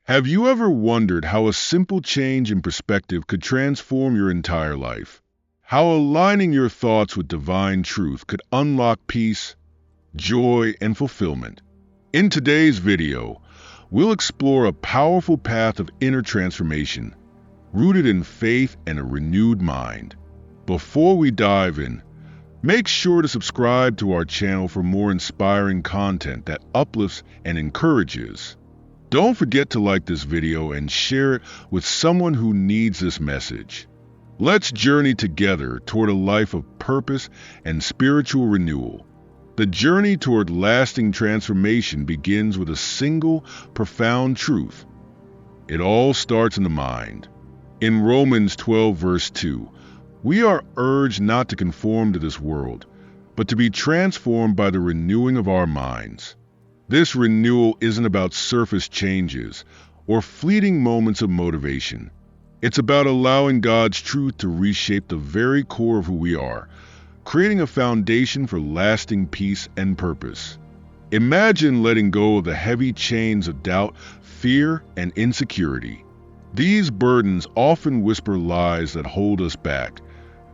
Have you ever wondered how a simple change in perspective could transform your entire life? How aligning your thoughts with divine truth could unlock peace, joy, and fulfillment? In today's video, we'll explore a powerful path of inner transformation, rooted in faith and a renewed mind. Before we dive in, make sure to subscribe to our channel for more inspiring content that uplifts and encourages. Don't forget to like this video and share it with someone who needs this message. Let's journey together toward a life of purpose and spiritual renewal. The journey toward lasting transformation begins with a single, profound truth. It all starts in the mind. In Romans 12, verse 2, we are urged not to conform to this world, but to be transformed by the renewing of our minds. This renewal isn't about surface changes or fleeting moments of motivation. It's about allowing God's truth to reshape the very core of who we are, creating a foundation for lasting peace and purpose. Imagine letting go of the heavy chains of doubt, fear, and insecurity. These burdens often whisper lies that hold us back,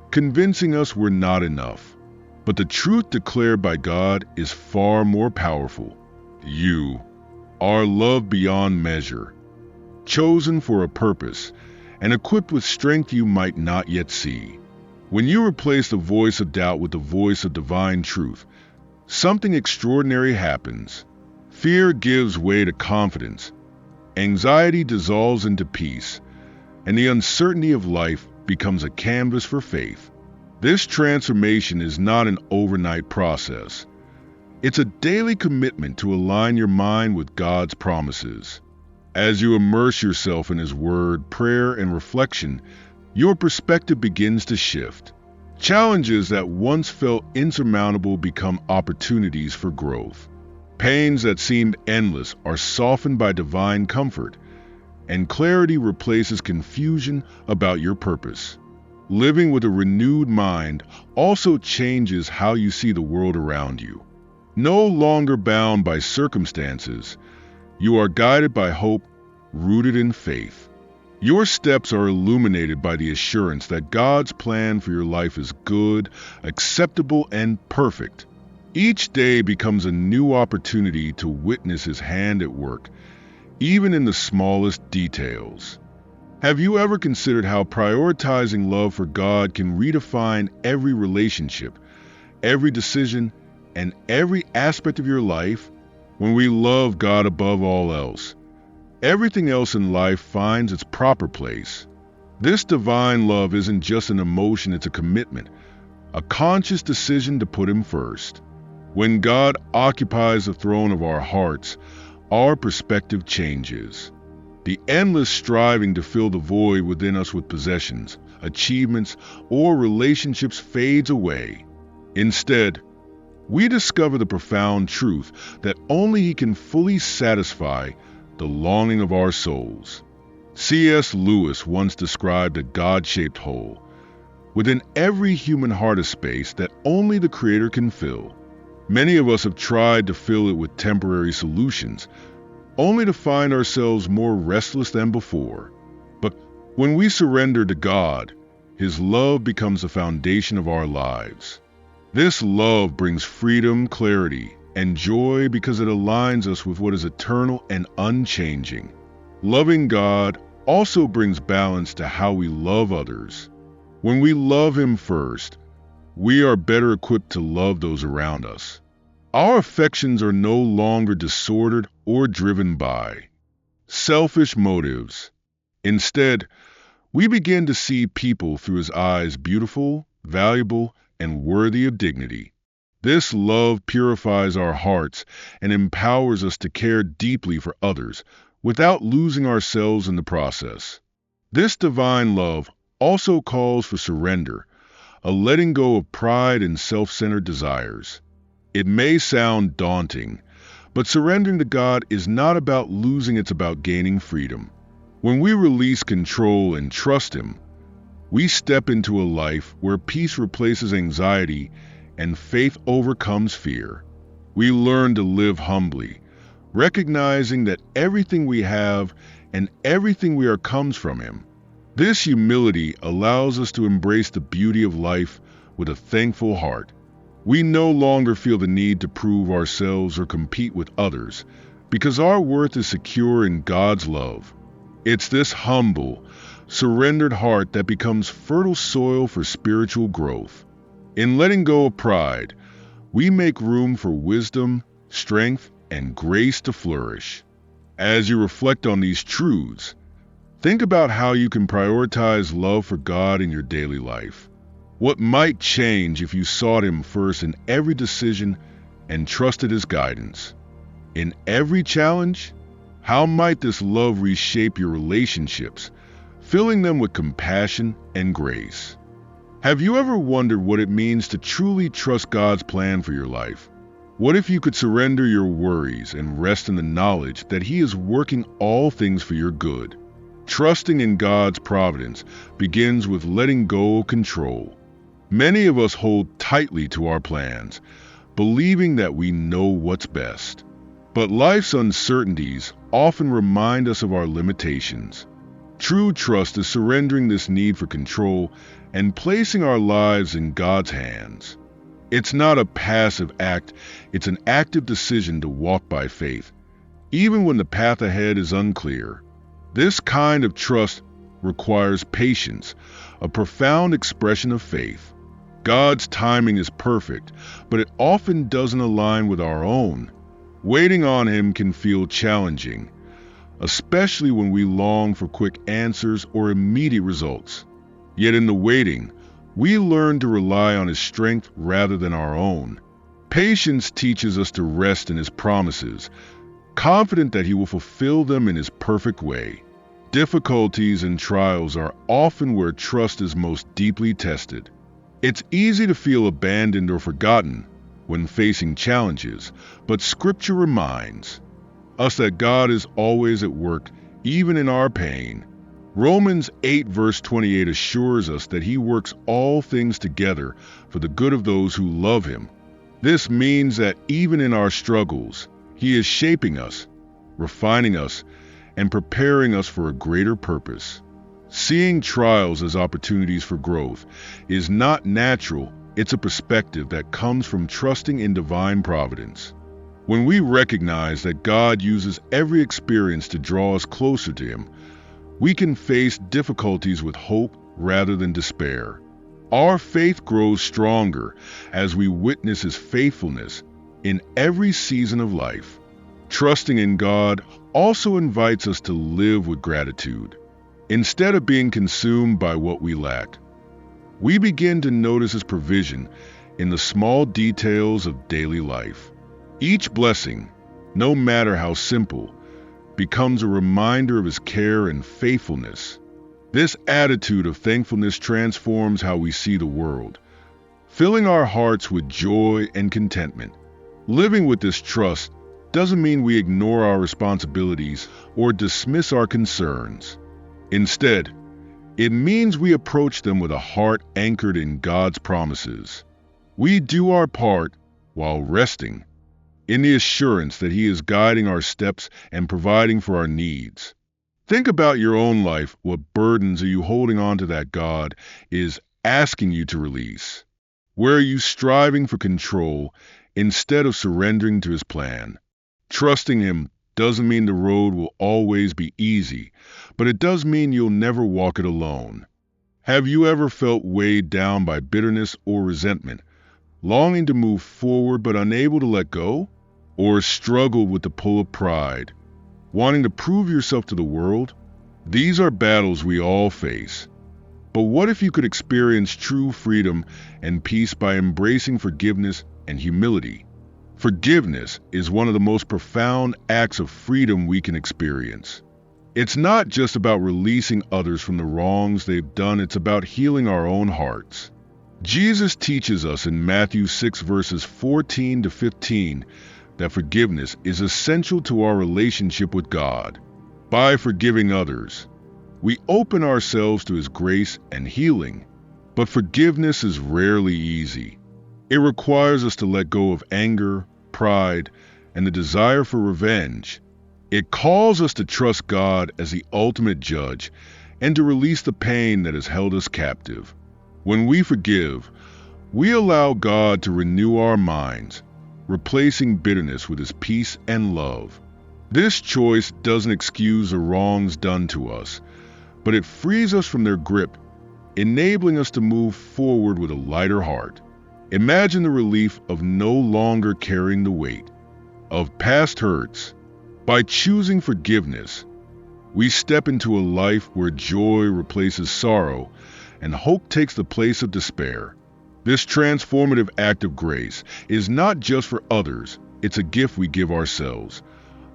convincing us we're not enough. But the truth declared by God is far more powerful. You are loved beyond measure, chosen for a purpose, and equipped with strength you might not yet see. When you replace the voice of doubt with the voice of divine truth, something extraordinary happens. Fear gives way to confidence, anxiety dissolves into peace, and the uncertainty of life becomes a canvas for faith. This transformation is not an overnight process. It's a daily commitment to align your mind with God's promises. As you immerse yourself in His Word, prayer, and reflection, your perspective begins to shift. Challenges that once felt insurmountable become opportunities for growth. Pains that seemed endless are softened by divine comfort, and clarity replaces confusion about your purpose. Living with a renewed mind also changes how you see the world around you. No longer bound by circumstances, you are guided by hope, rooted in faith. Your steps are illuminated by the assurance that God's plan for your life is good, acceptable, and perfect. Each day becomes a new opportunity to witness His hand at work, even in the smallest details. Have you ever considered how prioritizing love for God can redefine every relationship, every decision, and every aspect of your life? When we love God above all else, everything else in life finds its proper place. This divine love isn't just an emotion, it's a commitment, a conscious decision to put Him first. When God occupies the throne of our hearts, our perspective changes. The endless striving to fill the void within us with possessions, achievements, or relationships fades away. Instead, we discover the profound truth that only He can fully satisfy the longing of our souls. C.S. Lewis once described a God-shaped hole. Within every human heart a space that only the Creator can fill. Many of us have tried to fill it with temporary solutions, only to find ourselves more restless than before. But when we surrender to God, His love becomes the foundation of our lives. This love brings freedom, clarity, and joy because it aligns us with what is eternal and unchanging. Loving God also brings balance to how we love others. When we love Him first, we are better equipped to love those around us. Our affections are no longer disordered or driven by selfish motives. Instead, we begin to see people through His eyes, beautiful, valuable, and worthy of dignity. This love purifies our hearts and empowers us to care deeply for others without losing ourselves in the process. This divine love also calls for surrender, a letting go of pride and self-centered desires. It may sound daunting, but surrendering to God is not about losing, it's about gaining freedom. When we release control and trust Him, we step into a life where peace replaces anxiety and faith overcomes fear. We learn to live humbly, recognizing that everything we have and everything we are comes from Him. This humility allows us to embrace the beauty of life with a thankful heart. We no longer feel the need to prove ourselves or compete with others because our worth is secure in God's love. It's this humble, surrendered heart that becomes fertile soil for spiritual growth. In letting go of pride, we make room for wisdom, strength, and grace to flourish. As you reflect on these truths, think about how you can prioritize love for God in your daily life. What might change if you sought Him first in every decision and trusted His guidance? In every challenge, how might this love reshape your relationships, filling them with compassion and grace? Have you ever wondered what it means to truly trust God's plan for your life? What if you could surrender your worries and rest in the knowledge that He is working all things for your good? Trusting in God's providence begins with letting go of control. Many of us hold tightly to our plans, believing that we know what's best. But life's uncertainties often remind us of our limitations. True trust is surrendering this need for control and placing our lives in God's hands. It's not a passive act, it's an active decision to walk by faith, even when the path ahead is unclear. This kind of trust requires patience, a profound expression of faith. God's timing is perfect, but it often doesn't align with our own. Waiting on Him can feel challenging, especially when we long for quick answers or immediate results. Yet in the waiting, we learn to rely on His strength rather than our own. Patience teaches us to rest in His promises, confident that He will fulfill them in His perfect way. Difficulties and trials are often where trust is most deeply tested. It's easy to feel abandoned or forgotten when facing challenges, but Scripture reminds us that God is always at work, even in our pain. Romans 8 verse 28 assures us that He works all things together for the good of those who love Him. This means that even in our struggles, He is shaping us, refining us, and preparing us for a greater purpose. Seeing trials as opportunities for growth is not natural, it's a perspective that comes from trusting in divine providence. When we recognize that God uses every experience to draw us closer to Him, we can face difficulties with hope rather than despair. Our faith grows stronger as we witness His faithfulness in every season of life. Trusting in God also invites us to live with gratitude. Instead of being consumed by what we lack, we begin to notice His provision in the small details of daily life. Each blessing, no matter how simple, becomes a reminder of His care and faithfulness. This attitude of thankfulness transforms how we see the world, filling our hearts with joy and contentment. Living with this trust doesn't mean we ignore our responsibilities or dismiss our concerns. Instead, it means we approach them with a heart anchored in God's promises. We do our part while resting in the assurance that He is guiding our steps and providing for our needs. Think about your own life. What burdens are you holding on to that God is asking you to release? Where are you striving for control instead of surrendering to His plan? Trusting Him doesn't mean the road will always be easy, but it does mean you'll never walk it alone. Have you ever felt weighed down by bitterness or resentment, longing to move forward but unable to let go? Or struggled with the pull of pride, wanting to prove yourself to the world? These are battles we all face. But what if you could experience true freedom and peace by embracing forgiveness and humility? Forgiveness is one of the most profound acts of freedom we can experience. It's not just about releasing others from the wrongs they've done, it's about healing our own hearts. Jesus teaches us in Matthew 6 verses 14 to 15 that forgiveness is essential to our relationship with God. By forgiving others, we open ourselves to His grace and healing. But forgiveness is rarely easy. It requires us to let go of anger, pride, and the desire for revenge. It calls us to trust God as the ultimate judge and to release the pain that has held us captive. When we forgive, we allow God to renew our minds, replacing bitterness with His peace and love. This choice doesn't excuse the wrongs done to us, but it frees us from their grip, enabling us to move forward with a lighter heart. Imagine the relief of no longer carrying the weight of past hurts. By choosing forgiveness, we step into a life where joy replaces sorrow and hope takes the place of despair. This transformative act of grace is not just for others, it's a gift we give ourselves,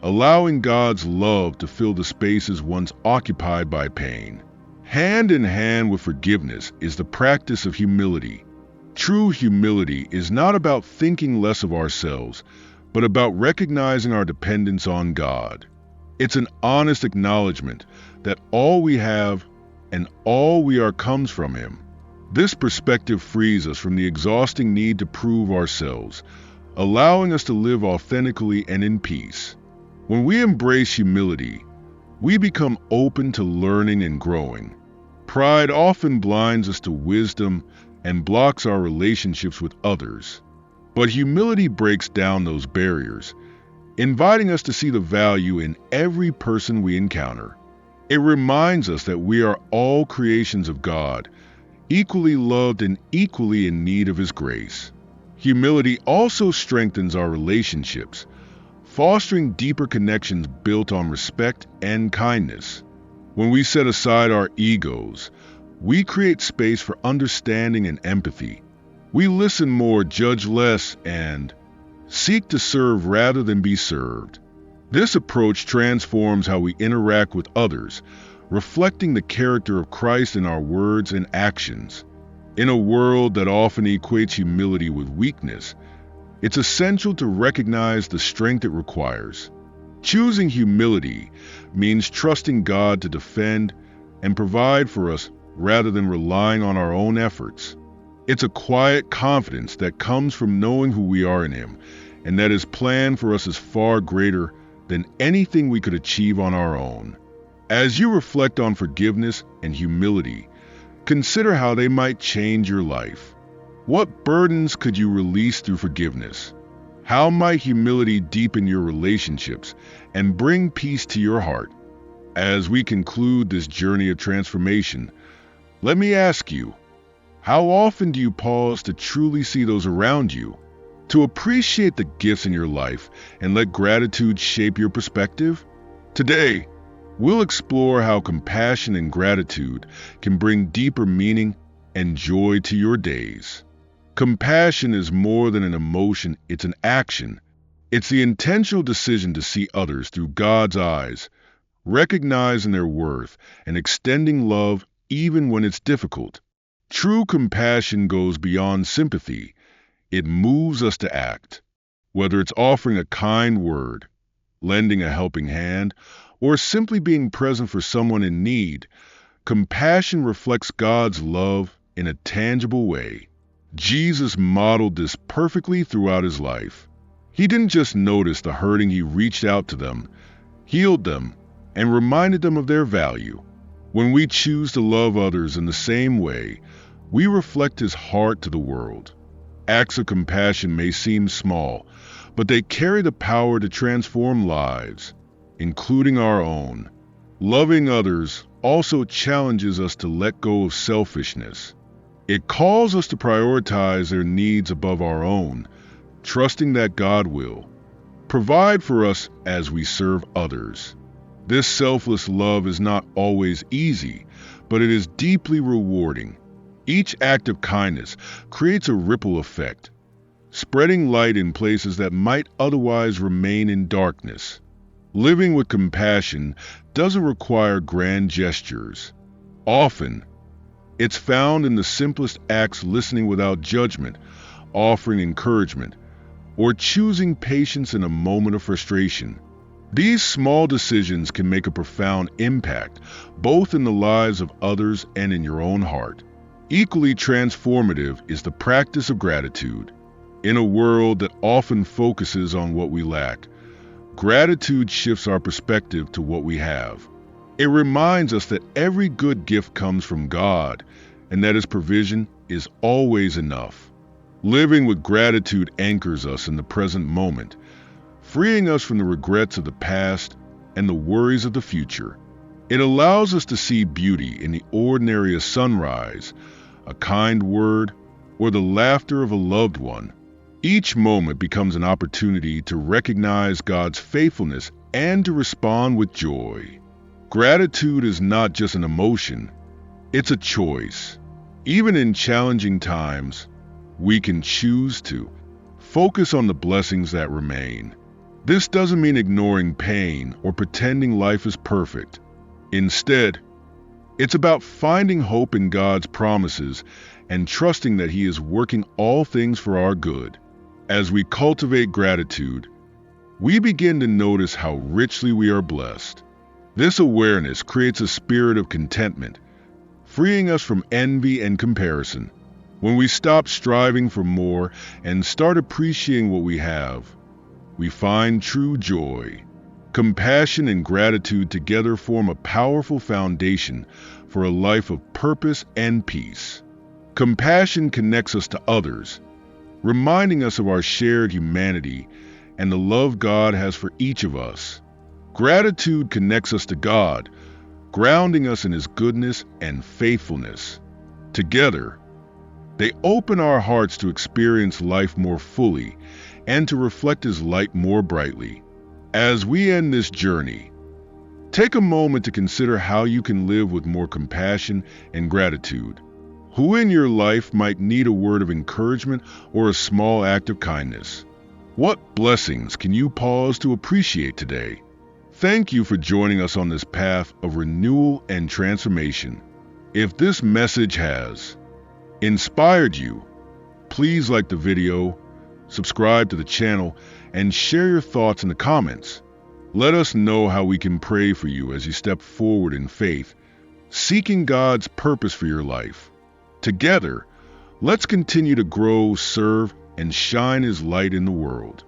allowing God's love to fill the spaces once occupied by pain. Hand in hand with forgiveness is the practice of humility. True humility is not about thinking less of ourselves, but about recognizing our dependence on God. It's an honest acknowledgement that all we have and all we are comes from Him. This perspective frees us from the exhausting need to prove ourselves, allowing us to live authentically and in peace. When we embrace humility, we become open to learning and growing. Pride often blinds us to wisdom and blocks our relationships with others. But humility breaks down those barriers, inviting us to see the value in every person we encounter. It reminds us that we are all creations of God, equally loved and equally in need of His grace. Humility also strengthens our relationships, fostering deeper connections built on respect and kindness. When we set aside our egos, we create space for understanding and empathy. We listen more, judge less, and seek to serve rather than be served. This approach transforms how we interact with others, reflecting the character of Christ in our words and actions. In a world that often equates humility with weakness, it's essential to recognize the strength it requires. Choosing humility means trusting God to defend and provide for us rather than relying on our own efforts. It's a quiet confidence that comes from knowing who we are in Him, and that His plan for us is far greater than anything we could achieve on our own. As you reflect on forgiveness and humility, consider how they might change your life. What burdens could you release through forgiveness? How might humility deepen your relationships and bring peace to your heart? As we conclude this journey of transformation, let me ask you, how often do you pause to truly see those around you, to appreciate the gifts in your life and let gratitude shape your perspective? Today, we'll explore how compassion and gratitude can bring deeper meaning and joy to your days. Compassion is more than an emotion, it's an action. It's the intentional decision to see others through God's eyes, recognizing their worth and extending love even when it's difficult. True compassion goes beyond sympathy. It moves us to act. Whether it's offering a kind word, lending a helping hand, or simply being present for someone in need, compassion reflects God's love in a tangible way. Jesus modeled this perfectly throughout His life. He didn't just notice the hurting, He reached out to them, healed them, and reminded them of their value. When we choose to love others in the same way, we reflect His heart to the world. Acts of compassion may seem small, but they carry the power to transform lives, including our own. Loving others also challenges us to let go of selfishness. It calls us to prioritize their needs above our own, trusting that God will provide for us as we serve others. This selfless love is not always easy, but it is deeply rewarding. Each act of kindness creates a ripple effect, spreading light in places that might otherwise remain in darkness. Living with compassion doesn't require grand gestures. Often, it's found in the simplest acts, listening without judgment, offering encouragement, or choosing patience in a moment of frustration. These small decisions can make a profound impact, both in the lives of others and in your own heart. Equally transformative is the practice of gratitude. In a world that often focuses on what we lack, gratitude shifts our perspective to what we have. It reminds us that every good gift comes from God and that His provision is always enough. Living with gratitude anchors us in the present moment, freeing us from the regrets of the past and the worries of the future. It allows us to see beauty in the ordinary as sunrise, a kind word, or the laughter of a loved one. Each moment becomes an opportunity to recognize God's faithfulness and to respond with joy. Gratitude is not just an emotion, it's a choice. Even in challenging times, we can choose to focus on the blessings that remain. This doesn't mean ignoring pain or pretending life is perfect. Instead, it's about finding hope in God's promises and trusting that He is working all things for our good. As we cultivate gratitude, we begin to notice how richly we are blessed. This awareness creates a spirit of contentment, freeing us from envy and comparison. When we stop striving for more and start appreciating what we have, we find true joy. Compassion and gratitude together form a powerful foundation for a life of purpose and peace. Compassion connects us to others, reminding us of our shared humanity and the love God has for each of us. Gratitude connects us to God, grounding us in His goodness and faithfulness. Together, they open our hearts to experience life more fully and to reflect His light more brightly. As we end this journey, take a moment to consider how you can live with more compassion and gratitude. Who in your life might need a word of encouragement or a small act of kindness? What blessings can you pause to appreciate today? Thank you for joining us on this path of renewal and transformation. If this message has inspired you, please like the video, subscribe to the channel, and share your thoughts in the comments. Let us know how we can pray for you as you step forward in faith, seeking God's purpose for your life. Together, let's continue to grow, serve, and shine His light in the world.